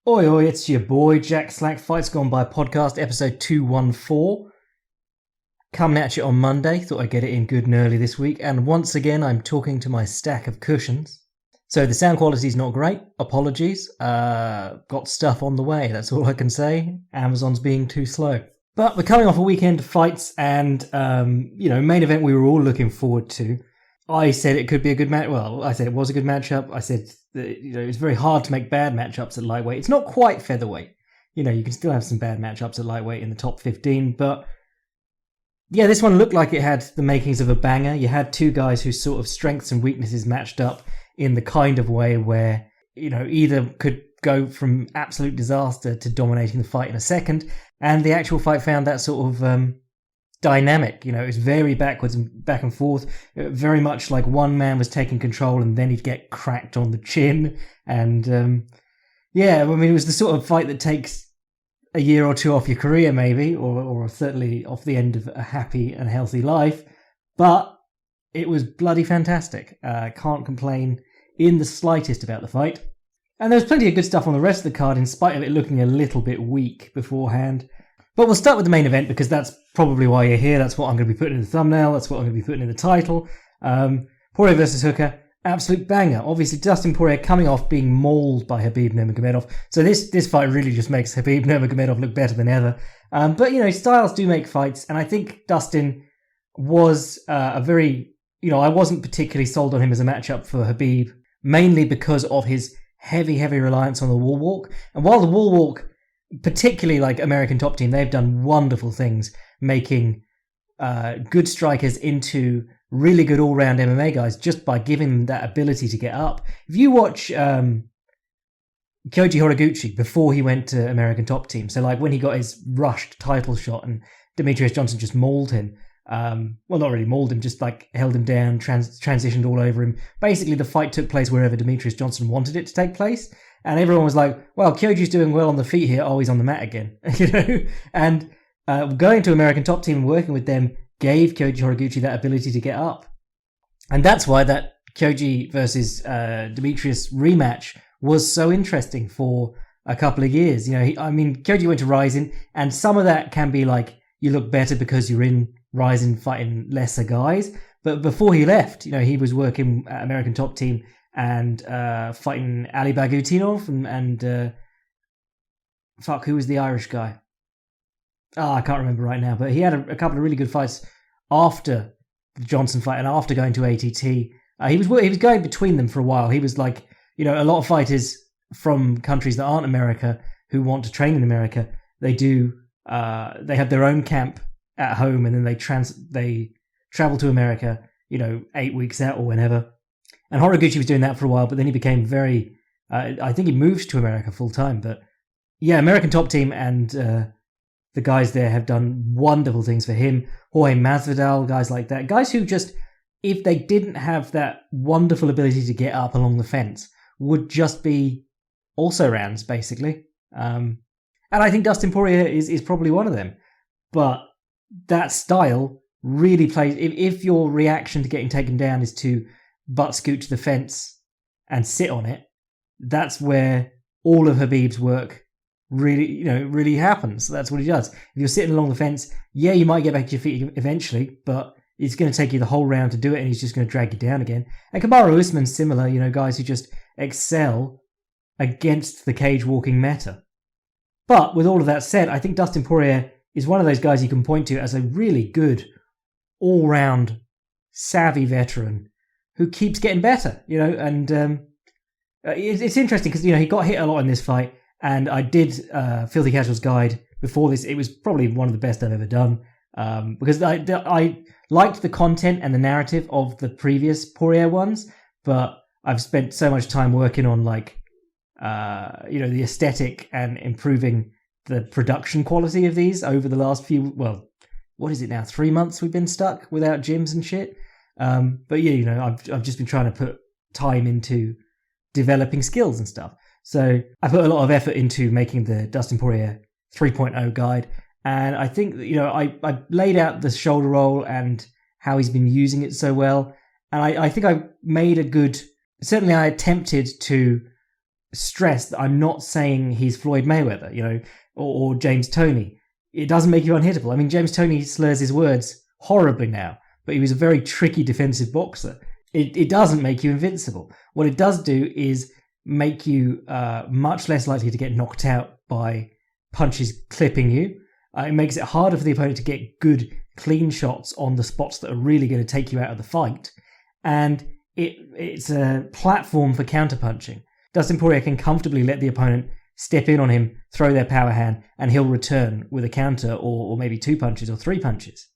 Oi, oi, it's your boy Jack Slack, Fights Gone By podcast, episode 214. Coming at you on Monday, thought I'd get it in good and early this week, and once again I'm talking to my stack of cushions. So the sound quality's not great, apologies. Got stuff on the way, that's all I can say. Amazon's being too slow. But we're coming off a weekend of fights and, main event we were all looking forward to. I said it could be a good match. Well, I said it was a good matchup. I said that, it's very hard to make bad matchups at lightweight. It's not quite featherweight. You can still have some bad matchups at lightweight in the top 15. But yeah, this one looked like it had the makings of a banger. You had two guys whose sort of strengths and weaknesses matched up in the kind of way where, either could go from absolute disaster to dominating the fight in a second. And the actual fight found that sort of dynamic. It was very backwards and back and forth, very much like one man was taking control and then he'd get cracked on the chin. And it was the sort of fight that takes a year or two off your career maybe, or certainly off the end of a happy and healthy life, but it was bloody fantastic. Can't complain in the slightest about the fight. And there was plenty of good stuff on the rest of the card in spite of it looking a little bit weak beforehand. But we'll start with the main event because that's probably why you're here. That's what I'm going to be putting in the thumbnail. That's what I'm going to be putting in the title. Poirier versus Hooker, absolute banger. Obviously, Dustin Poirier coming off being mauled by Khabib Nurmagomedov. So this fight really just makes Khabib Nurmagomedov look better than ever. But styles do make fights. And I think Dustin was a very, I wasn't particularly sold on him as a matchup for Khabib, mainly because of his heavy reliance on the wall walk. And while the wall walk, particularly like American Top Team, they've done wonderful things making good strikers into really good all-round MMA guys just by giving them that ability to get up. If you watch Kyoji Horiguchi before he went to American Top Team, so like when he got his rushed title shot and Demetrius Johnson just mauled him, not really mauled him, just like held him down, transitioned all over him. Basically the fight took place wherever Demetrius Johnson wanted it to take place. And everyone was like, well, Kyoji's doing well on the feet here. Oh, he's on the mat again. And going to American Top Team and working with them gave Kyoji Horiguchi that ability to get up. And that's why that Kyoji versus Demetrius rematch was so interesting for a couple of years. Kyoji went to Rising, and some of that can be like, you look better because you're in Rising fighting lesser guys. But before he left, he was working at American Top Team and fighting Ali Bagutinov and who was the Irish guy? I can't remember right now, but he had a couple of really good fights after the Johnson fight and after going to ATT. He was going between them for a while. He was like, a lot of fighters from countries that aren't America who want to train in America, they have their own camp at home and then they travel to America, 8 weeks out or whenever. And Horiguchi was doing that for a while, but then he became very... I think he moved to America full time. But yeah, American Top Team and the guys there have done wonderful things for him. Jorge Masvidal, guys like that. Guys who just, if they didn't have that wonderful ability to get up along the fence, would just be also-rans, basically. And I think Dustin Poirier is probably one of them. But that style really plays... If your reaction to getting taken down is to butt scoot to the fence and sit on it, that's where all of Khabib's work really happens. So that's what he does. If you're sitting along the fence, yeah, you might get back to your feet eventually, but it's going to take you the whole round to do it, and he's just going to drag you down again. And Kamaru Usman's similar, guys who just excel against the cage walking meta. But with all of that said, I think Dustin Poirier is one of those guys you can point to as a really good all-round savvy veteran who keeps getting better, and it's interesting because, he got hit a lot in this fight, and I did Filthy Casual's guide before this. It was probably one of the best I've ever done, because I liked the content and the narrative of the previous Poirier ones, but I've spent so much time working on the aesthetic and improving the production quality of these over the last what is it now, 3 months we've been stuck without gyms and shit. But yeah, I've just been trying to put time into developing skills and stuff. So I put a lot of effort into making the Dustin Poirier 3.0 guide. And I think, I laid out the shoulder roll and how he's been using it so well. And I think I made certainly I attempted to stress that I'm not saying he's Floyd Mayweather, or James Toney. It doesn't make you unhittable. I mean, James Toney slurs his words horribly now, but he was a very tricky defensive boxer. It doesn't make you invincible. What it does do is make you much less likely to get knocked out by punches clipping you. It makes it harder for the opponent to get good, clean shots on the spots that are really going to take you out of the fight. And it's a platform for counterpunching. Dustin Poirier can comfortably let the opponent step in on him, throw their power hand, and he'll return with a counter or maybe 2 punches or 3 punches.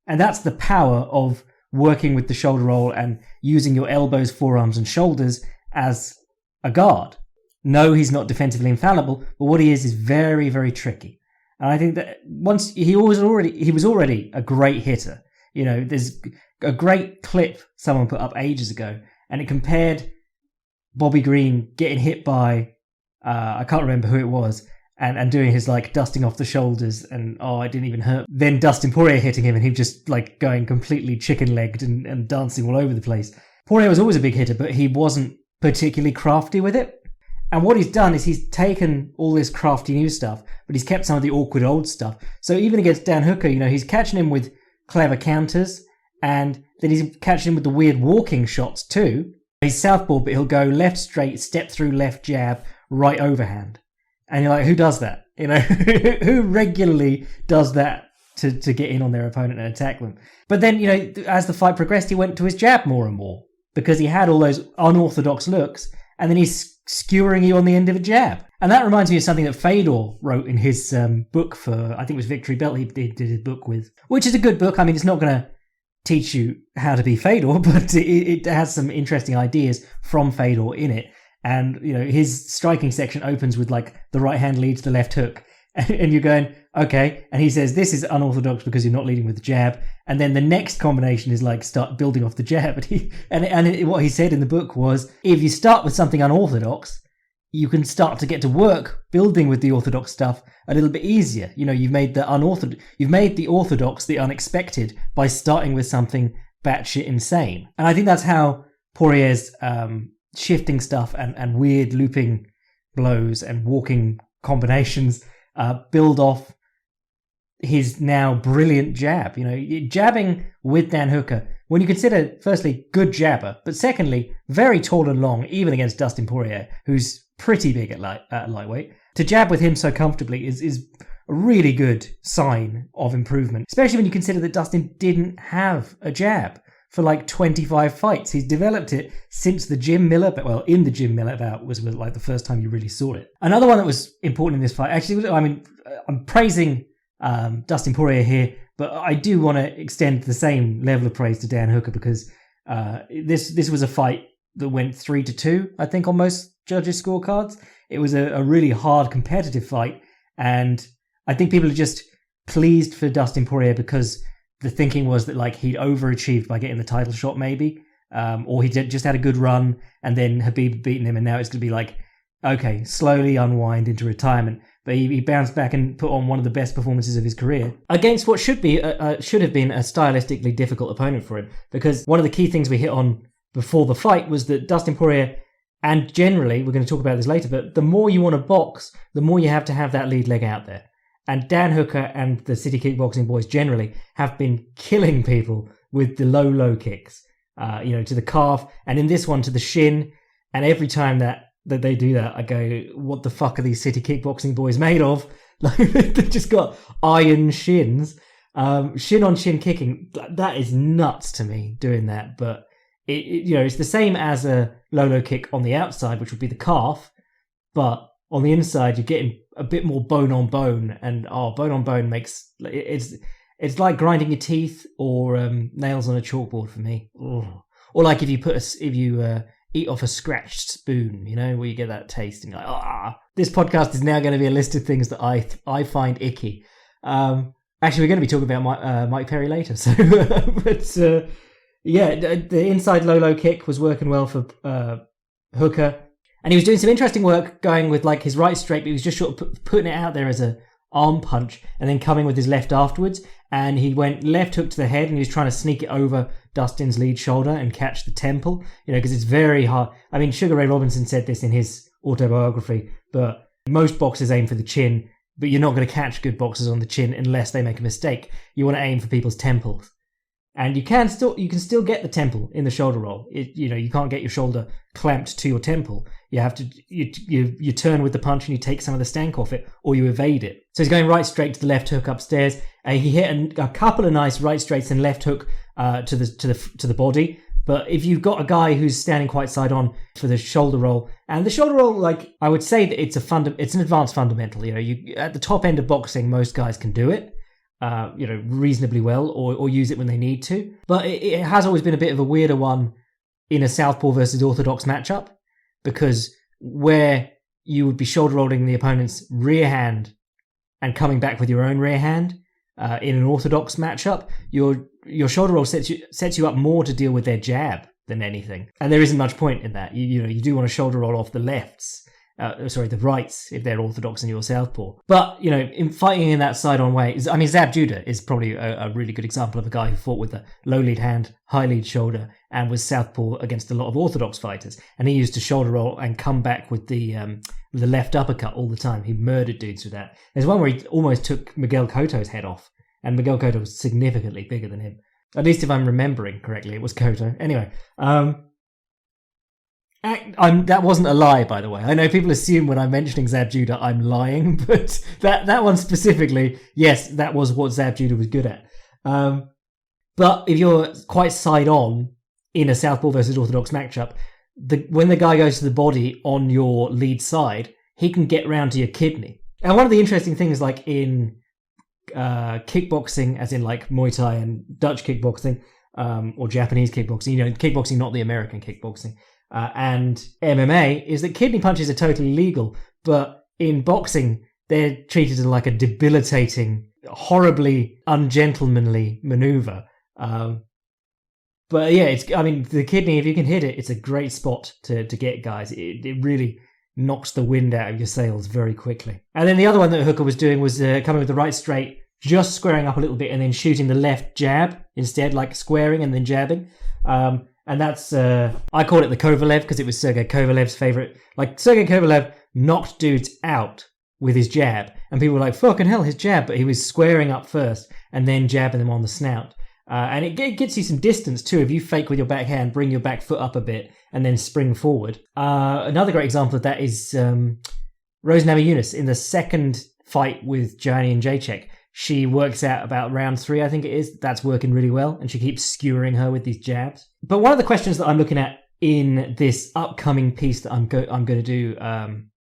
And that's the power of working with the shoulder roll and using your elbows, forearms, and shoulders as a guard. No, he's not defensively infallible, but what he is very, very tricky. And I think that once he was already a great hitter. There's a great clip someone put up ages ago, and it compared Bobby Greene getting hit by I can't remember who it was, and doing his dusting off the shoulders, and it didn't even hurt. Then Dustin Poirier hitting him, and him just going completely chicken-legged and dancing all over the place. Poirier was always a big hitter, but he wasn't particularly crafty with it. And what he's done is he's taken all this crafty new stuff, but he's kept some of the awkward old stuff. So even against Dan Hooker, he's catching him with clever counters, and then he's catching him with the weird walking shots too. He's southpaw, but he'll go left straight, step through left jab, right overhand. And you're like, who does that? Who regularly does that to get in on their opponent and attack them? But then, as the fight progressed, he went to his jab more and more because he had all those unorthodox looks, and then he's skewering you on the end of a jab. And that reminds me of something that Fedor wrote in his book for, I think it was Victory Belt he did his book with, which is a good book. I mean, it's not going to teach you how to be Fedor, but it has some interesting ideas from Fedor in it. And, his striking section opens with the right hand leads the left hook. And you're going, okay. And he says, this is unorthodox because you're not leading with the jab. And then the next combination is start building off the jab. And what he said in the book was, if you start with something unorthodox, you can start to get to work building with the orthodox stuff a little bit easier. You've made the orthodox the unexpected by starting with something batshit insane. And I think that's how Poirier's shifting stuff and weird looping blows and walking combinations build off his now brilliant jab. Jabbing with Dan Hooker, when you consider, firstly, good jabber, but secondly, very tall and long, even against Dustin Poirier, who's pretty big at lightweight. To jab with him so comfortably is a really good sign of improvement, especially when you consider that Dustin didn't have a jab for 25 fights. He's developed it since the Jim Miller, in the Jim Miller bout was the first time you really saw it. Another one that was important in this fight, actually, I'm praising Dustin Poirier here, but I do want to extend the same level of praise to Dan Hooker because this was a fight that went 3-2, I think, on most judges' scorecards. It was a really hard competitive fight, and I think people are just pleased for Dustin Poirier because the thinking was that he'd overachieved by getting the title shot maybe, or he just had a good run and then Habib beaten him, and now it's going to be okay, slowly unwind into retirement. But he bounced back and put on one of the best performances of his career against what should have been a stylistically difficult opponent for him. Because one of the key things we hit on before the fight was that Dustin Poirier, and generally, we're going to talk about this later, but the more you want to box, the more you have to have that lead leg out there. And Dan Hooker and the City Kickboxing boys generally have been killing people with the low kicks, to the calf, and in this one to the shin. And every time that they do that, I go, what the fuck are these City Kickboxing boys made of? They've just got iron shins. Shin on shin kicking, that is nuts to me, doing that. But it's the same as a low kick on the outside, which would be the calf, but on the inside you're getting a bit more bone on bone, and bone on bone makes it's like grinding your teeth or nails on a chalkboard for me. Ugh. Or if you eat off a scratched spoon, where you get that taste and you're like, This podcast is now going to be a list of things that I find icky. Actually, we're going to be talking about Mike Perry later. So, but the inside low kick was working well for Hooker. And he was doing some interesting work going with his right straight, but he was just sort of putting it out there as a arm punch and then coming with his left afterwards. And he went left hook to the head and he was trying to sneak it over Dustin's lead shoulder and catch the temple, because it's very hard. I mean, Sugar Ray Robinson said this in his autobiography, but most boxers aim for the chin, but you're not going to catch good boxers on the chin unless they make a mistake. You want to aim for people's temples. And you can still get the temple in the shoulder roll. You can't get your shoulder clamped to your temple. You have to you turn with the punch and you take some of the stank off it, or you evade it. So he's going right straight to the left hook upstairs. He hit a couple of nice right straights and left hook to the body. But if you've got a guy who's standing quite side on for the shoulder roll, and the shoulder roll, like I would say that it's an advanced fundamental. You at the top end of boxing, most guys can do it. Reasonably well, or use it when they need to. But it has always been a bit of a weirder one in a Southpaw versus Orthodox matchup, because where you would be shoulder rolling the opponent's rear hand and coming back with your own rear hand in an Orthodox matchup, your shoulder roll sets you up more to deal with their jab than anything. And there isn't much point in that. You do want to shoulder roll off the lefts. The rights, if they're Orthodox and you're Southpaw. But, in fighting in that side-on way, Zab Judah is probably a really good example of a guy who fought with a low lead hand, high lead shoulder, and was Southpaw against a lot of Orthodox fighters. And he used to shoulder roll and come back with the left uppercut all the time. He murdered dudes with that. There's one where he almost took Miguel Cotto's head off, and Miguel Cotto was significantly bigger than him. At least if I'm remembering correctly, it was Cotto. Anyway, that wasn't a lie, by the way. I know people assume when I'm mentioning Zab Judah, I'm lying, but that one specifically, yes, that was what Zab Judah was good at. But if you're quite side on in a Southpaw versus Orthodox matchup, when the guy goes to the body on your lead side, he can get round to your kidney. And one of the interesting things, like in kickboxing, as in like Muay Thai and Dutch kickboxing, or Japanese kickboxing, kickboxing, not the American kickboxing, and MMA, is that kidney punches are totally legal, but in boxing, they're treated as like a debilitating, horribly ungentlemanly maneuver. But yeah, the kidney, if you can hit it, it's a great spot to get guys. It really knocks the wind out of your sails very quickly. And then the other one that Hooker was doing was coming with the right straight, just squaring up a little bit and then shooting the left jab instead, like squaring and then jabbing. And that's, I call it the Kovalev because it was Sergey Kovalev's favorite. Like, Sergey Kovalev knocked dudes out with his jab. And people were like, fucking hell, his jab. But he was squaring up first and then jabbing them on the snout. And it gets you some distance too. If you fake with your back hand, bring your back foot up a bit and then spring forward. Another great example of that is Rose Namajunas in the second fight with Joanna Jacek. She works out about round 3, I think it is. That's working really well. And she keeps skewering her with these jabs. But one of the questions that I'm looking at in this upcoming piece that I'm going to do,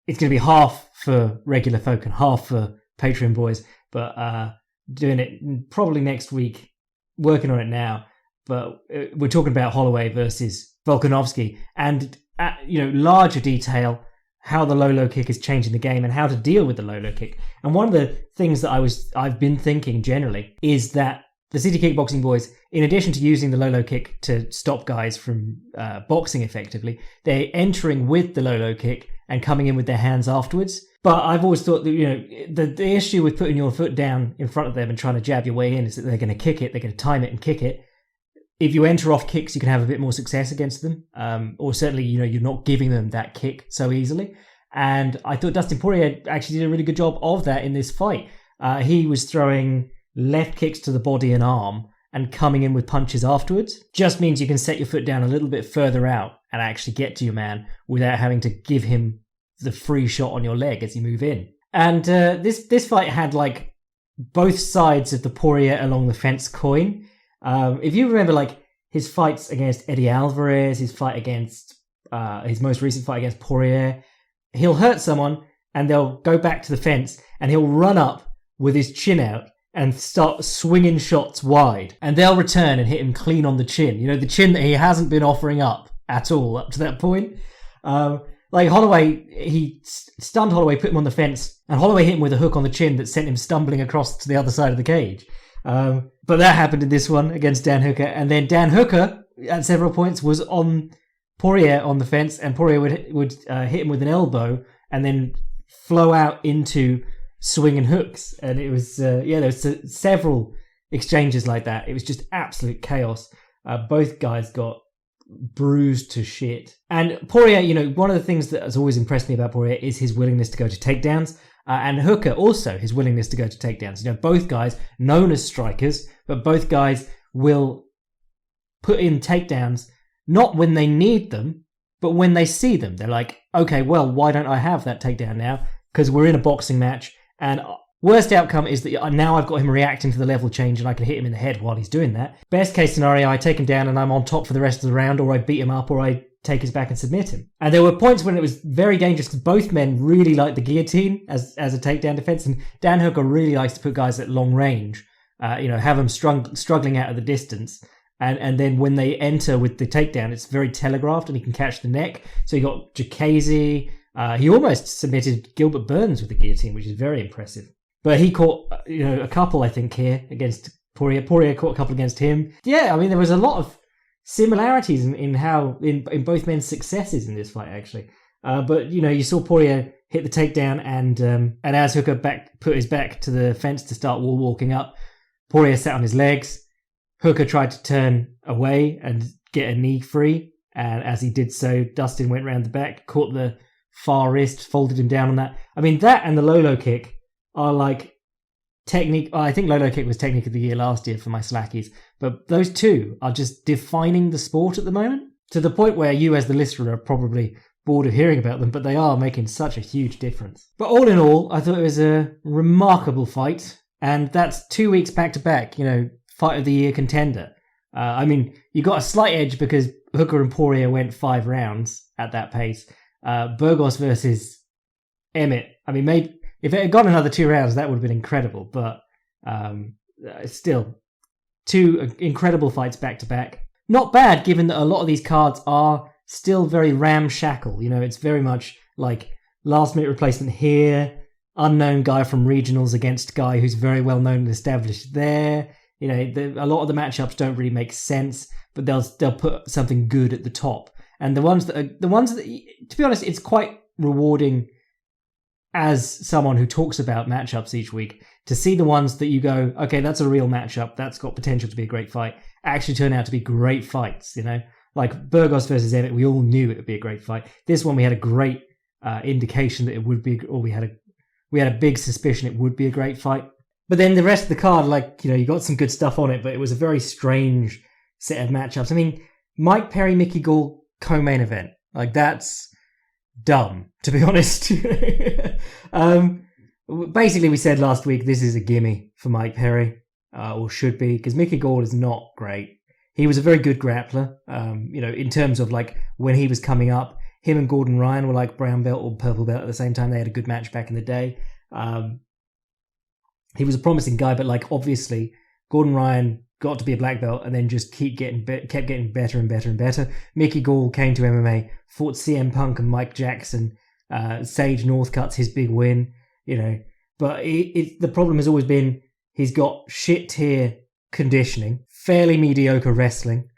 it's going to be half for regular folk and half for Patreon boys. But doing it probably next week, working on it now. But we're talking about Holloway versus Volkanovski. And at, larger detail, how the low kick is changing the game and how to deal with the low kick. And one of the things that I've been thinking generally is that the City Kickboxing boys, in addition to using the low kick to stop guys from boxing effectively, they're entering with the low kick and coming in with their hands afterwards. But I've always thought that, the issue with putting your foot down in front of them and trying to jab your way in is that they're going to kick it, they're going to time it and kick it. If you enter off kicks, you can have a bit more success against them. Or certainly, you're not giving them that kick so easily. And I thought Dustin Poirier actually did a really good job of that in this fight. He was throwing left kicks to the body and arm and coming in with punches afterwards. Just means you can set your foot down a little bit further out and actually get to your man without having to give him the free shot on your leg as you move in. And this fight had like both sides of the Poirier along the fence coin. If you remember, like his fights against Eddie Alvarez, his fight against his most recent fight against Poirier, he'll hurt someone and they'll go back to the fence and he'll run up with his chin out and start swinging shots wide, and they'll return and hit him clean on the chin. The chin that he hasn't been offering up at all up to that point. Like Holloway, he stunned Holloway, put him on the fence, and Holloway hit him with a hook on the chin that sent him stumbling across to the other side of the cage. But that happened in this one against Dan Hooker. And then Dan Hooker, at several points, was on Poirier on the fence, and Poirier would hit him with an elbow and then flow out into swinging hooks. And it was, there was several exchanges like that. It was just absolute chaos. Both guys got bruised to shit. And Poirier, one of the things that has always impressed me about Poirier is his willingness to go to takedowns. And Hooker also, his willingness to go to takedowns. Both guys known as strikers, but both guys will put in takedowns not when they need them, but when they see them. They're like, okay, well, why don't I have that takedown now? Because we're in a boxing match, and worst outcome is that now I've got him reacting to the level change and I can hit him in the head while he's doing that. Best case scenario, I take him down and I'm on top for the rest of the round, or I beat him up, or I take his back and submit him. And there were points when it was very dangerous because both men really liked the guillotine as a takedown defense, and Dan Hooker really likes to put guys at long range, have them struggling out of the distance. And then when they enter with the takedown, it's very telegraphed and he can catch the neck. So you got Jacasey. He almost submitted Gilbert Burns with the guillotine, which is very impressive. But he caught, a couple, I think, here against Poirier. Poirier caught a couple against him. Yeah, I mean, there was a lot of similarities in both men's successes in this fight, actually. But you saw Poirier hit the takedown, and as Hooker put his back to the fence to start wall walking up, Poirier sat on his legs. Hooker tried to turn away and get a knee free, and as he did so, Dustin went round the back, caught the far wrist, folded him down on that. I mean, that and the low kick are like technique. I think low kick was technique of the year last year for my slackies, but those two are just defining the sport at the moment, to the point where you as the listener are probably bored of hearing about them, but they are making such a huge difference. But all in all, I thought it was a remarkable fight, and that's 2 weeks back to back, fight of the year contender. I mean, you got a slight edge because Hooker and Poirier went 5 rounds at that pace. Burgos versus Emmett. I mean, maybe if it had gone another 2 rounds, that would have been incredible. But still, 2 incredible fights back to back. Not bad, given that a lot of these cards are still very ramshackle. It's very much like last minute replacement here, unknown guy from regionals against guy who's very well known and established there. A lot of the matchups don't really make sense, but they'll put something good at the top. And the ones that, to be honest, it's quite rewarding as someone who talks about matchups each week to see the ones that you go, okay, that's a real matchup, that's got potential to be a great fight, actually turn out to be great fights. Like Burgos versus Emmett, we all knew it would be a great fight. This one we had a great indication that it would be, or we had a big suspicion it would be a great fight. But then the rest of the card, you got some good stuff on it, but it was a very strange set of matchups. I mean, Mike Perry, Mickey Gall, co-main event. That's dumb, to be honest. Basically, we said last week, this is a gimme for Mike Perry, or should be, because Mickey Gall is not great. He was a very good grappler, in terms of when he was coming up. Him and Gordon Ryan were like brown belt or purple belt at the same time. They had a good match back in the day. He was a promising guy, but obviously Gordon Ryan got to be a black belt and then just kept getting better and better and better. Mickey Gall came to MMA, fought CM Punk and Mike Jackson. Sage Northcutt's his big win, But the problem has always been he's got shit tier conditioning, fairly mediocre wrestling,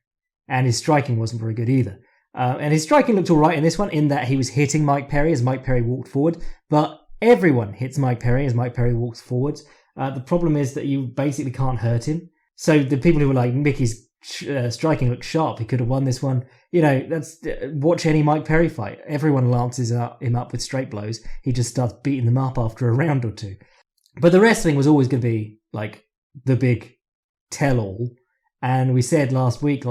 and his striking wasn't very good either. And his striking looked all right in this one, in that he was hitting Mike Perry as Mike Perry walked forward. But everyone hits Mike Perry as Mike Perry walks forwards. The problem is that you basically can't hurt him. So the people who were like, Mickey's striking looks sharp, he could have won this one. That's watch any Mike Perry fight. Everyone lances him up with straight blows. He just starts beating them up after a round or two. But the wrestling was always going to be the big tell-all. And we said last week,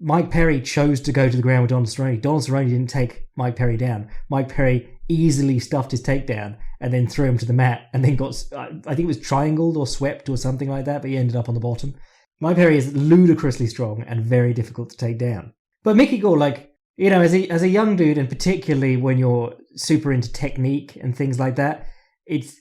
Mike Perry chose to go to the ground with Donald Cerrone. Donald Cerrone didn't take Mike Perry down. Mike Perry easily stuffed his takedown and then threw him to the mat and then got, I think it was triangled or swept or something like that, but he ended up on the bottom. Mike Perry is ludicrously strong and very difficult to take down. But Mickey Gall, as a young dude, and particularly when you're super into technique and things like that, it's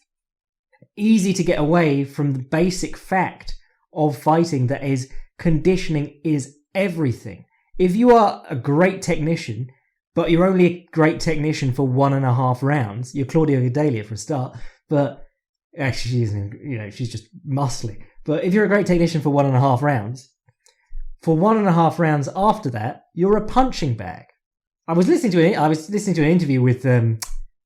easy to get away from the basic fact of fighting that is conditioning is everything. If you are a great technician, but you're only a great technician for 1.5 rounds, you're Claudia Gadelia for a start, but actually she's just muscly. But if you're a great technician for 1.5 rounds, for 1.5 rounds after that, you're a punching bag. I was listening to an interview with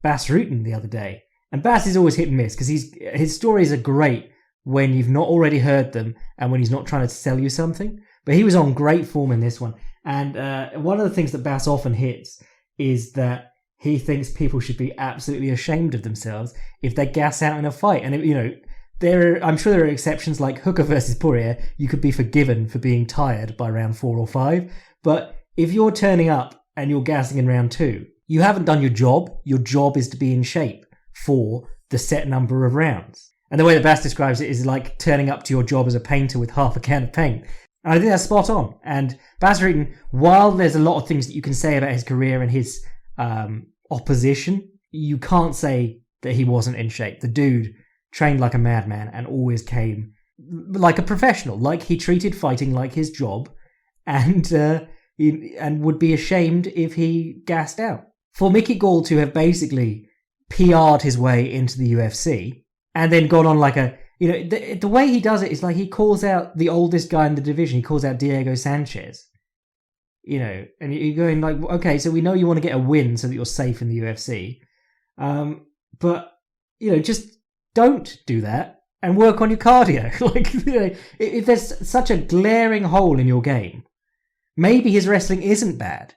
Bas Rutten the other day, And Bass is always hit and miss because his stories are great when you've not already heard them and when he's not trying to sell you something. But he was on great form in this one. And one of the things that Bass often hits is that he thinks people should be absolutely ashamed of themselves if they gas out in a fight. And, I'm sure there are exceptions like Hooker versus Poirier. You could be forgiven for being tired by round 4 or 5. But if you're turning up and you're gassing in round 2, you haven't done your job. Your job is to be in shape for the set number of rounds. And the way that Bass describes it is like turning up to your job as a painter with half a can of paint. And I think that's spot on. And Bass Rutten, while there's a lot of things that you can say about his career and his opposition, you can't say that he wasn't in shape. The dude trained like a madman and always came like a professional, like he treated fighting like his job, and would be ashamed if he gassed out. For Mickey Gall to have basically PR'd his way into the UFC and then gone on like the way he does it is like he calls out the oldest guy in the division. He calls out Diego Sanchez. And you're going like, okay, so we know you want to get a win so that you're safe in the UFC. But, just don't do that and work on your cardio. If there's such a glaring hole in your game, maybe his wrestling isn't bad.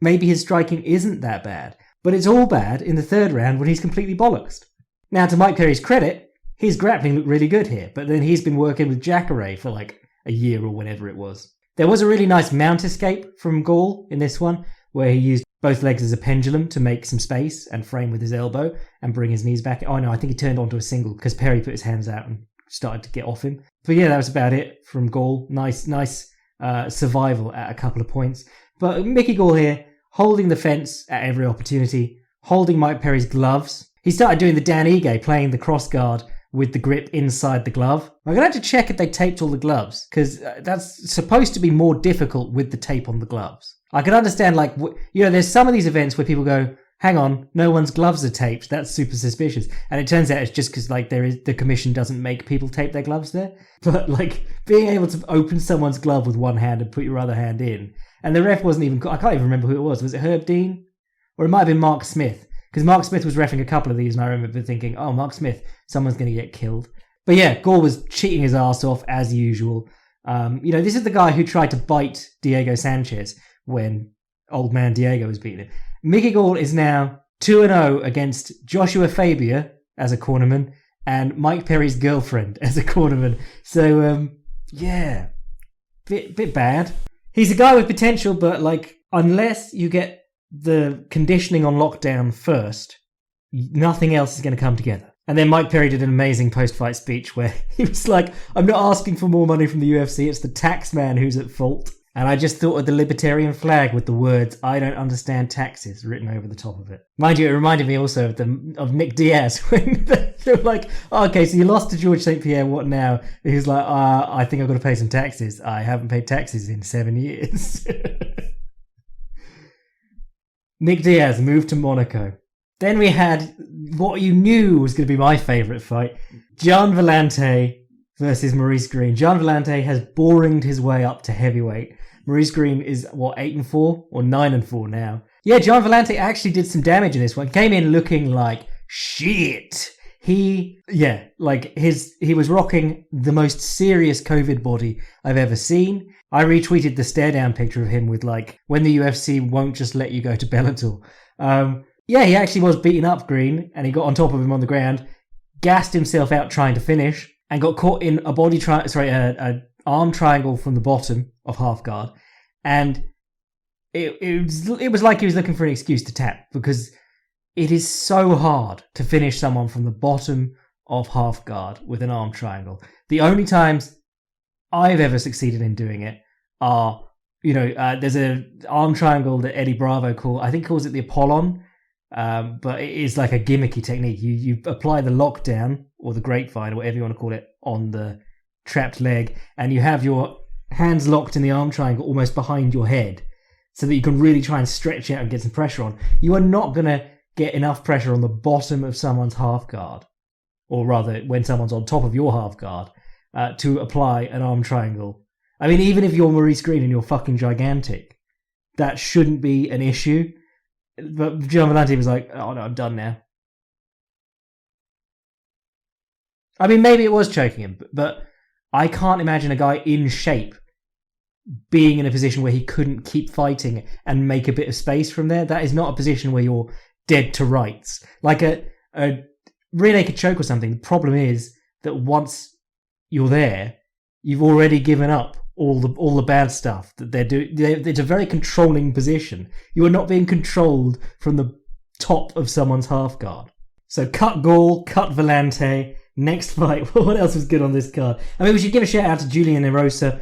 Maybe his striking isn't that bad. But it's all bad in the 3rd round when he's completely bollocksed. Now, to Mike Perry's credit, his grappling looked really good here. But then he's been working with Jacare for like a year or whenever it was. There was a really nice mount escape from Gall in this one, where he used both legs as a pendulum to make some space and frame with his elbow and bring his knees back. Oh no, I think he turned onto a single because Perry put his hands out and started to get off him. But yeah, that was about it from Gall. Nice survival at a couple of points. But Mickey Gall here, holding the fence at every opportunity, holding Mike Perry's gloves. He started doing the Dan Ige, playing the cross guard with the grip inside the glove. I'm going to have to check if they taped all the gloves, because that's supposed to be more difficult with the tape on the gloves. I can understand, there's some of these events where people go, hang on, no one's gloves are taped. That's super suspicious. And it turns out it's just because, the commission doesn't make people tape their gloves there. But, being able to open someone's glove with one hand and put your other hand in. And the ref wasn't even, I can't even remember who it was. Was it Herb Dean? Or it might have been Mark Smith. Because Mark Smith was reffing a couple of these, and I remember thinking, oh, Mark Smith, someone's going to get killed. But yeah, Gall was cheating his ass off, as usual. This is the guy who tried to bite Diego Sanchez when old man Diego was beating him. Mickey Gall is now 2-0 against Joshua Fabia as a cornerman and Mike Perry's girlfriend as a cornerman. So, bit bad. He's a guy with potential, but, unless you get the conditioning on lockdown first, nothing else is going to come together. And then Mike Perry did an amazing post-fight speech where he was like, I'm not asking for more money from the UFC, it's the tax man who's at fault. And I just thought of the libertarian flag with the words, I don't understand taxes, written over the top of it. Mind you, it reminded me also of Nick Diaz when they were like, oh, okay, so you lost to George St. Pierre, what now? And he was like, I think I've got to pay some taxes. I haven't paid taxes in 7 years. Nick Diaz moved to Monaco. Then we had what you knew was going to be my favourite fight. Gian Volante versus Maurice Greene. Gian Volante has boringed his way up to heavyweight. Maurice Greene is, 8-4 or 9-4 now. Yeah, Gian Volante actually did some damage in this one. Came in looking like shit. He was rocking the most serious COVID body I've ever seen. I retweeted the stare down picture of him with when the UFC won't just let you go to Bellator. He actually was beating up Greene and he got on top of him on the ground, gassed himself out trying to finish and got caught in an arm triangle from the bottom of half guard. And it was like he was looking for an excuse to tap, because it is so hard to finish someone from the bottom of half guard with an arm triangle. The only times I've ever succeeded in doing it are, there's an arm triangle that Eddie Bravo calls it the Apollon, but it is like a gimmicky technique. You apply the lockdown or the grapevine or whatever you want to call it on the trapped leg, and you have your hands locked in the arm triangle almost behind your head so that you can really try and stretch out and get some pressure on. You are not going to get enough pressure on the bottom of someone's half guard, or rather when someone's on top of your half guard, to apply an arm triangle. I mean, even if you're Maurice Greene and you're fucking gigantic, that shouldn't be an issue. But Gian Volante was like, oh no, I'm done now. I mean, maybe it was choking him, but I can't imagine a guy in shape being in a position where he couldn't keep fighting and make a bit of space from there. That is not a position where you're dead to rights. Like a rear naked choke or something, the problem is that once you're there, you've already given up all the bad stuff that they're doing. It's a very controlling position. You are not being controlled from the top of someone's half guard. So cut Gall, cut Volante. Next fight. What else was good on this card? I mean, we should give a shout out to Julian Rosa.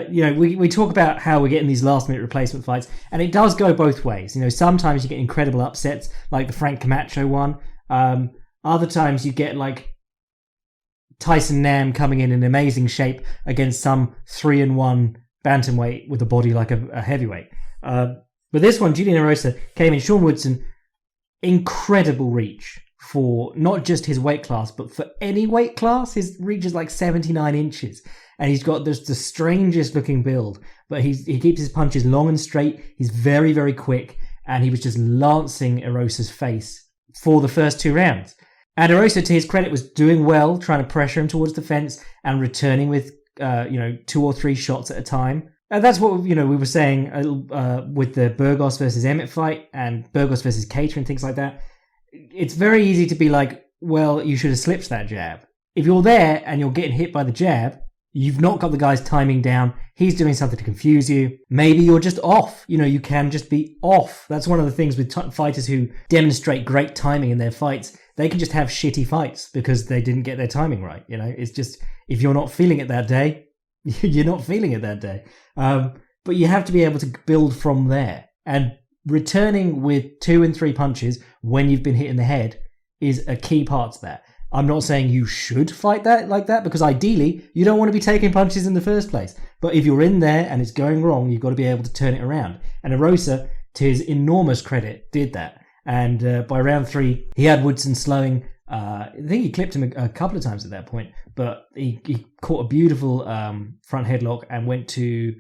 We talk about how we're getting these last minute replacement fights, and it does go both ways. Sometimes you get incredible upsets, like the Frank Camacho one. Other times you get like Tyson Nam coming in amazing shape against some 3-1 bantamweight with a body like a heavyweight. But this one, Julian Rosa came in. Sean Woodson, incredible reach for not just his weight class, but for any weight class. His reach is like 79 inches. And he's got the strangest looking build. But he keeps his punches long and straight. He's very, very quick. And he was just lancing Erosa's face for the first 2 rounds. And Erosa, to his credit, was doing well, trying to pressure him towards the fence and returning with 2 or 3 shots at a time. And that's what we were saying with the Burgos versus Emmett fight and Burgos versus Cater and things like that. It's very easy to be like, well, you should have slipped that jab. If you're there and you're getting hit by the jab, you've not got the guy's timing down. He's doing something to confuse you. Maybe you're just off. You can just be off. That's one of the things with fighters who demonstrate great timing in their fights. They can just have shitty fights because they didn't get their timing right. It's just, if you're not feeling it that day, you're not feeling it that day. But you have to be able to build from there. And returning with 2 and 3 punches when you've been hit in the head is a key part to that. I'm not saying you should fight that like that, because ideally you don't want to be taking punches in the first place. But if you're in there and it's going wrong, you've got to be able to turn it around. And Erosa, to his enormous credit, did that. And by round 3, he had Woodson slowing. I think he clipped him a couple of times at that point, but he caught a beautiful front headlock and went to,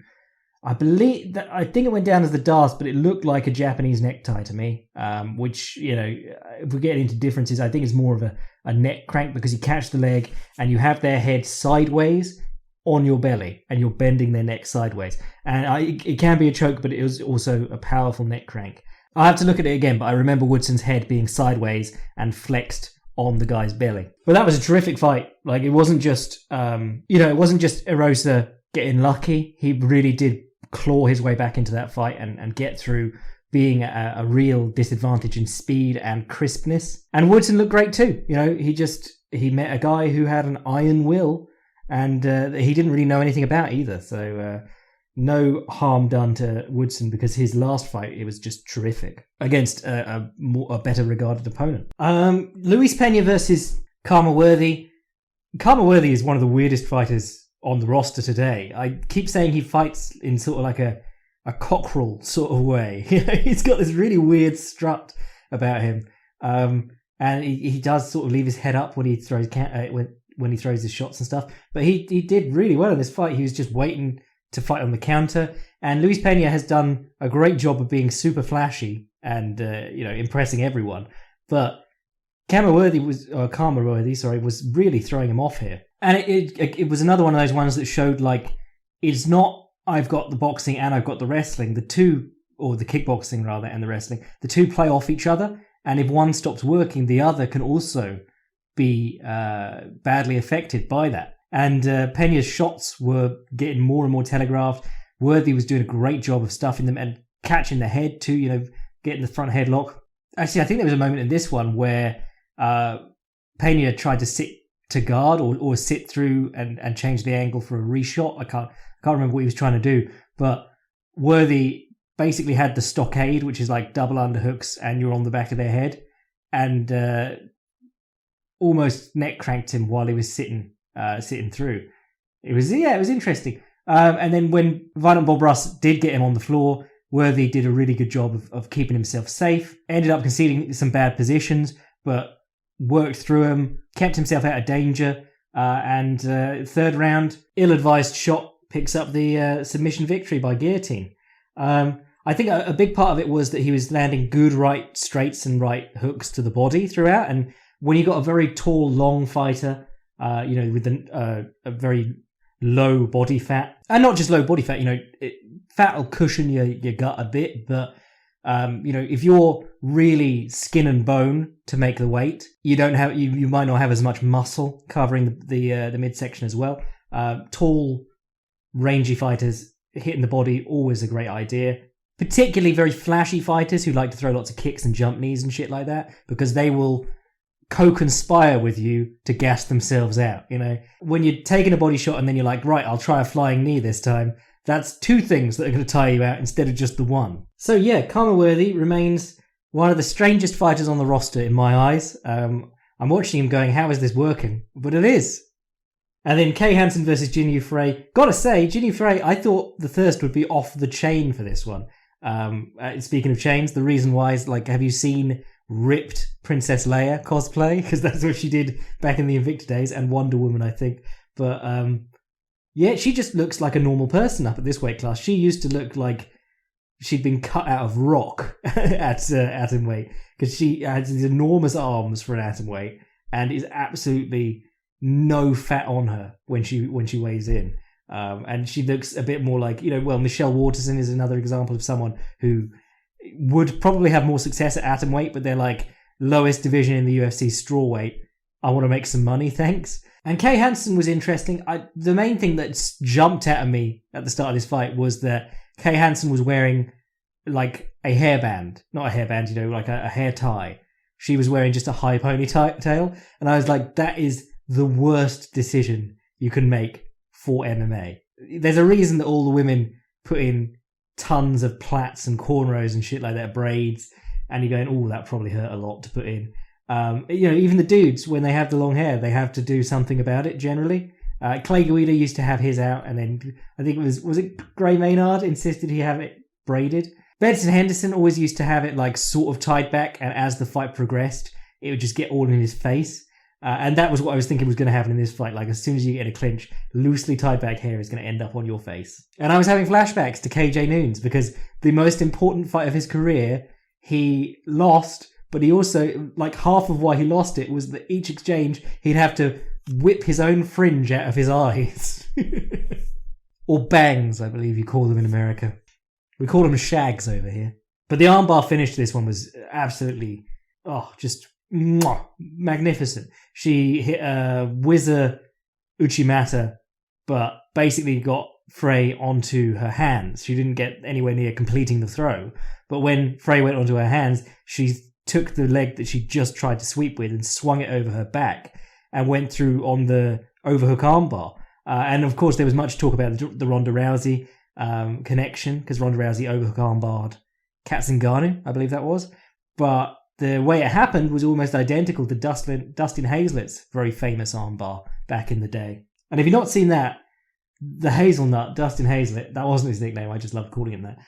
I think it went down as the Das, but it looked like a Japanese necktie to me, which, if we get into differences, I think it's more of a neck crank, because you catch the leg and you have their head sideways on your belly and you're bending their neck sideways. And it can be a choke, but it was also a powerful neck crank. I have to look at it again, but I remember Woodson's head being sideways and flexed on the guy's belly. But that was a terrific fight. Like, it wasn't just, it wasn't just Erosa getting lucky. He really did claw his way back into that fight and get through being a real disadvantage in speed and crispness. And Woodson looked great too. He met a guy who had an iron will, and he didn't really know anything about either. So no harm done to Woodson, because his last fight, it was just terrific against a better regarded opponent. Luis Pena versus Karma Worthy. Karma Worthy is one of the weirdest fighters on the roster today. I keep saying he fights in sort of like a cockerel sort of way. He's got this really weird strut about him, and he does sort of leave his head up when he throws when he throws his shots and stuff. But he did really well in this fight. He was just waiting to fight on the counter, and Luis Pena has done a great job of being super flashy and impressing everyone. But Karma Worthy was really throwing him off here, and it was another one of those ones that showed like it's not I've got the boxing and I've got the wrestling, the kickboxing rather, and the wrestling, the two play off each other, and if one stops working, the other can also be badly affected by that. And Pena's shots were getting more and more telegraphed. Worthy was doing a great job of stuffing them and catching the head too, getting the front headlock. Actually, I think there was a moment in this one where Pena tried to sit to guard or sit through and change the angle for a reshot. I can't remember what he was trying to do, but Worthy basically had the stockade, which is like double underhooks and you're on the back of their head, and almost neck cranked him while he was sitting through. It was interesting. And then when Violent Bob Ross did get him on the floor, Worthy did a really good job of keeping himself safe. Ended up conceding some bad positions, but worked through them, kept himself out of danger. And third round, ill-advised shot picks up the submission victory by guillotine. I think a big part of it was that he was landing good right straights and right hooks to the body throughout. And when you got a very tall, long fighter with a very low body fat. And not just low body fat, fat will cushion your gut a bit, but if you're really skin and bone to make the weight, you might not have as much muscle covering the midsection as well. Tall, rangy fighters hitting the body, always a great idea. Particularly very flashy fighters who like to throw lots of kicks and jump knees and shit like that, because they will co-conspire with you to gas themselves out. When you're taking a body shot and then you're like, right, I'll try a flying knee this time. That's two things that are going to tire you out instead of just the one. So yeah, Khama Worthy remains one of the strangest fighters on the roster in my eyes. I'm watching him going, how is this working? But it is. And then Kay Hansen versus Jinyu Frey. Gotta say, Jinyu Frey, I thought the thirst would be off the chain for this one. Speaking of chains, the reason why is, have you seen ripped Princess Leia cosplay? Because that's what she did back in the Invicta days, and Wonder Woman, I think. But yeah, she just looks like a normal person up at this weight class. She used to look like she'd been cut out of rock at atom weight, because she has these enormous arms for an atom weight and is absolutely no fat on her when she weighs in. And she looks a bit more like, Michelle Waterson is another example of someone who would probably have more success at atom weight, but they're like lowest division in the UFC strawweight. I want to make some money, thanks. And Kay Hansen was interesting. The main thing that jumped out at me at the start of this fight was that Kay Hansen was wearing like a hairband. Not a hairband, like a hair tie. She was wearing just a high ponytail. And I was like, that is the worst decision you can make for MMA. There's a reason that all the women put in tons of plaits and cornrows and shit like that, braids, and you're going, that probably hurt a lot to put in. Even the dudes, when they have the long hair, they have to do something about it generally. Clay Guida used to have his out, and then I think was it Gray Maynard insisted he have it braided. Benson Henderson always used to have it sort of tied back, and as the fight progressed, it would just get all in his face. And that was what I was thinking was going to happen in this fight. As soon as you get a clinch, loosely tied back hair is going to end up on your face. And I was having flashbacks to KJ Noons, because the most important fight of his career, he lost, but he also, half of why he lost it was that each exchange, he'd have to whip his own fringe out of his eyes. Or bangs, I believe you call them in America. We call them shags over here. But the armbar finish to this one was absolutely, just magnificent. She hit a whizzer Uchimata, but basically got Frey onto her hands. She didn't get anywhere near completing the throw. But when Frey went onto her hands, she took the leg that she just tried to sweep with and swung it over her back and went through on the overhook armbar. And of course, there was much talk about the Ronda Rousey connection, because Ronda Rousey overhook armbarred Kat Zingano, I believe that was. But the way it happened was almost identical to Dustin Hazlett's very famous armbar back in the day. And if you've not seen that, the Hazelnut, Dustin Hazlett, that wasn't his nickname, I just loved calling him that.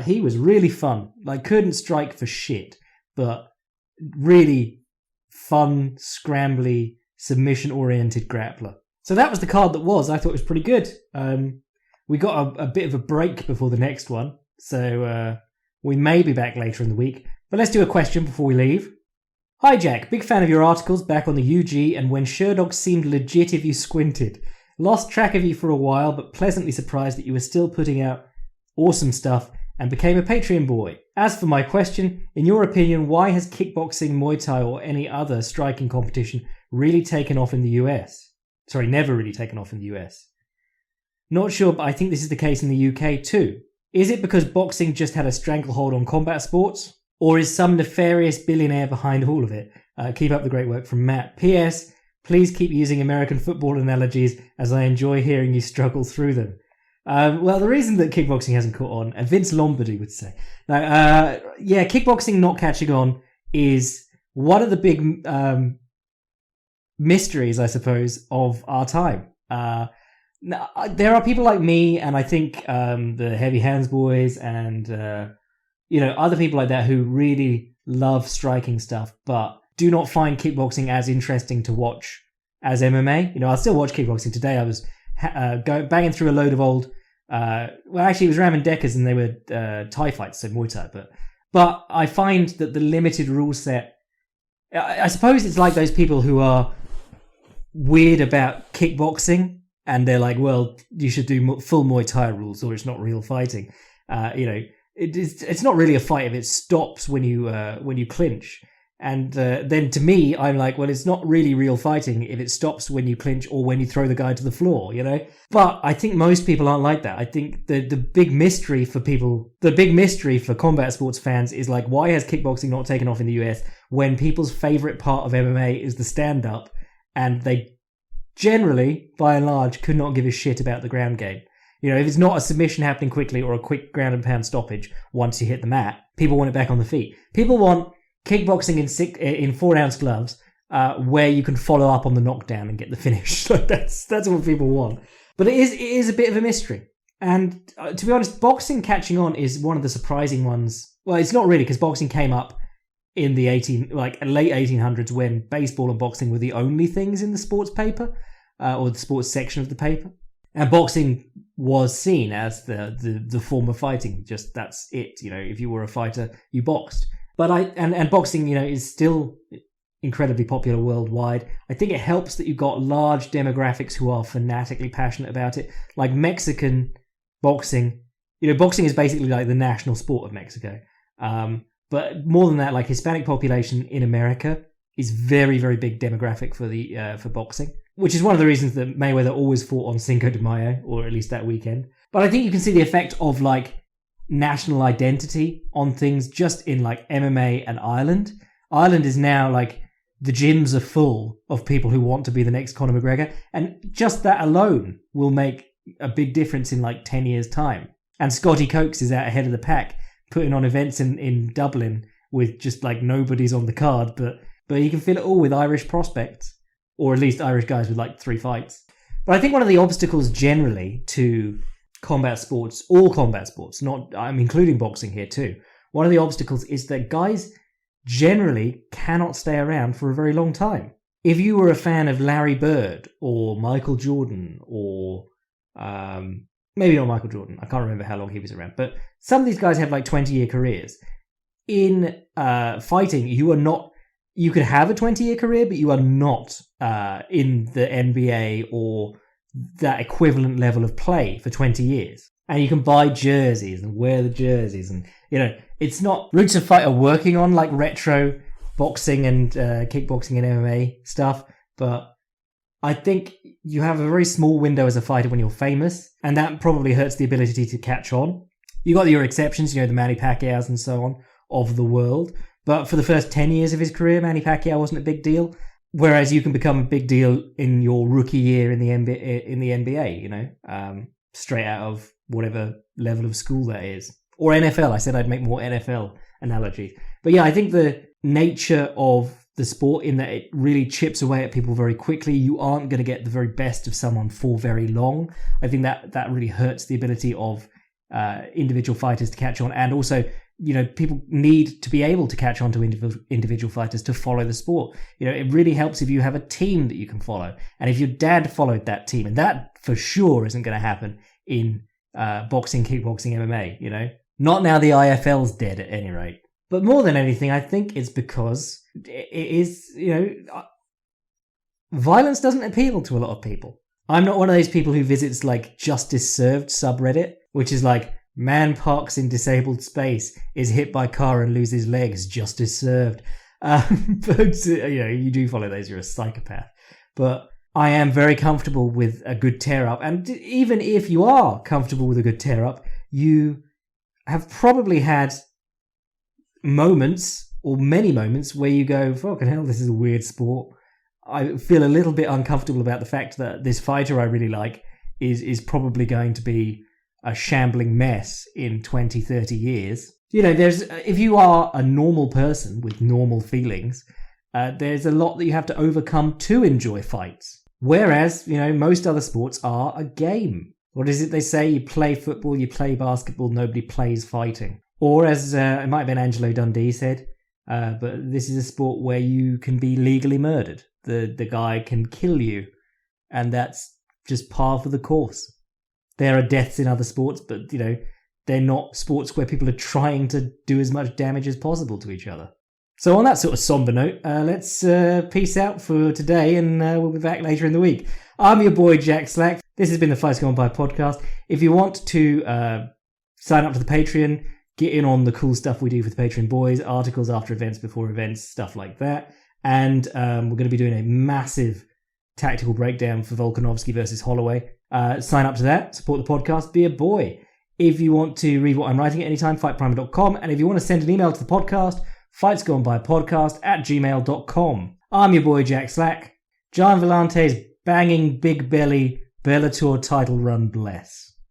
He was really fun. Couldn't strike for shit, but really fun, scrambly, submission-oriented grappler. So that was the card that was. I thought it was pretty good. We got a bit of a break before the next one, so we may be back later in the week. But let's do a question before we leave. Hi Jack, big fan of your articles back on the UG, and when Sherdog seemed legit if you squinted. Lost track of you for a while, but pleasantly surprised that you were still putting out awesome stuff and became a Patreon boy. As for my question, in your opinion, why has kickboxing, Muay Thai, or any other striking competition really taken off in the US? Sorry, never really taken off in the US. Not sure, but I think this is the case in the UK too. Is it because boxing just had a stranglehold on combat sports? Or is some nefarious billionaire behind all of it? Keep up the great work from Matt. P.S. Please keep using American football analogies, as I enjoy hearing you struggle through them. Well, the reason that kickboxing hasn't caught on, and Vince Lombardi would say, kickboxing not catching on is one of the big mysteries, I suppose, of our time. There are people like me, and I think the Heavy Hands boys, and other people like that who really love striking stuff, but do not find kickboxing as interesting to watch as MMA. I still watch kickboxing today. I was banging through a load of old, actually it was Ramen Deckers, and they were Thai fights, so Muay Thai. But I find that the limited rule set, I suppose it's like those people who are weird about kickboxing, and they're like, well, you should do full Muay Thai rules, or it's not real fighting. It's not really a fight if it stops when you clinch. And then to me, I'm like, well, it's not really real fighting if it stops when you clinch or when you throw the guy to the floor, you know? But I think most people aren't like that. I think the big mystery for combat sports fans is like, why has kickboxing not taken off in the US when people's favorite part of MMA is the stand-up, and they generally, by and large, could not give a shit about the ground game. You know, if it's not a submission happening quickly or a quick ground and pound stoppage once you hit the mat, people want it back on the feet. People want kickboxing in 4-ounce gloves, where you can follow up on the knockdown and get the finish. Like that's what people want. But it is a bit of a mystery. And to be honest, boxing catching on is one of the surprising ones. Well, it's not really, because boxing came up in the late 1800s when baseball and boxing were the only things in the sports paper, or the sports section of the paper. And boxing was seen as the form of fighting. Just that's it. You know, if you were a fighter, you boxed. But boxing, you know, is still incredibly popular worldwide. I think it helps that you've got large demographics who are fanatically passionate about it. Like Mexican boxing, you know, boxing is basically like the national sport of Mexico. But more than that, like Hispanic population in America is very, very big demographic for boxing, which is one of the reasons that Mayweather always fought on Cinco de Mayo, or at least that weekend. But I think you can see the effect of like national identity on things just in like MMA and Ireland. Ireland is now like, the gyms are full of people who want to be the next Conor McGregor, and just that alone will make a big difference in like 10 years time. And Scotty Cokes is out ahead of the pack, putting on events in Dublin with just like nobody's on the card, but you can fill it all with Irish prospects, or at least Irish guys with like 3 fights. But I think one of the obstacles generally to combat sports, all combat sports, I'm including boxing here too. One of the obstacles is that guys generally cannot stay around for a very long time. If you were a fan of Larry Bird or Michael Jordan, or maybe not Michael Jordan, I can't remember how long he was around, but some of these guys have like 20-year careers. In fighting, you could have a 20-year career, but you are not in the NBA or that equivalent level of play for 20 years. And you can buy jerseys and wear the jerseys, and you know, it's not Roots of Fight are working on like retro boxing and kickboxing and MMA stuff, but I think you have a very small window as a fighter when you're famous, and that probably hurts the ability to catch on. You got your exceptions, you know, the Manny Pacquiao's and so on of the world, but for the first 10 years of his career, Manny Pacquiao wasn't a big deal. Whereas you can become a big deal in your rookie year in the NBA, you know, straight out of whatever level of school that is. Or NFL. I said I'd make more NFL analogies. But yeah, I think the nature of the sport, in that it really chips away at people very quickly. You aren't going to get the very best of someone for very long. I think that really hurts the ability of individual fighters to catch on. And also, you know, people need to be able to catch on to individual fighters to follow the sport. You know, it really helps if you have a team that you can follow. And if your dad followed that team, and that for sure isn't going to happen in boxing, kickboxing, MMA, you know. Not now the IFL's dead at any rate. But more than anything, I think it's because it is, you know, violence doesn't appeal to a lot of people. I'm not one of those people who visits like Justice Served subreddit, which is like, man parks in disabled space, is hit by car and loses legs, justice served. But, you know, you do follow those, you're a psychopath. But I am very comfortable with a good tear-up. And even if you are comfortable with a good tear-up, you have probably had moments, or many moments, where you go, fucking hell, this is a weird sport. I feel a little bit uncomfortable about the fact that this fighter I really like is probably going to be a shambling mess in 20, 30 years. You know, if you are a normal person with normal feelings, there's a lot that you have to overcome to enjoy fights. Whereas, you know, most other sports are a game. What is it they say? You play football, you play basketball, nobody plays fighting. Or as it might have been Angelo Dundee said, but this is a sport where you can be legally murdered. The guy can kill you, and that's just par for the course. There are deaths in other sports, but, you know, they're not sports where people are trying to do as much damage as possible to each other. So on that sort of somber note, let's peace out for today, and we'll be back later in the week. I'm your boy Jack Slack. This has been the Fights Gone By podcast. If you want to sign up to the Patreon, get in on the cool stuff we do for the Patreon boys, articles after events, before events, stuff like that. And we're going to be doing a massive tactical breakdown for Volkanovski versus Holloway. Sign up to that, support the podcast, be a boy. If you want to read what I'm writing at any time, fightprimer.com. And if you want to send an email to the podcast, fightsgonebypodcast@gmail.com. I'm your boy Jack Slack. John Volante's banging big belly Bellator title run bless.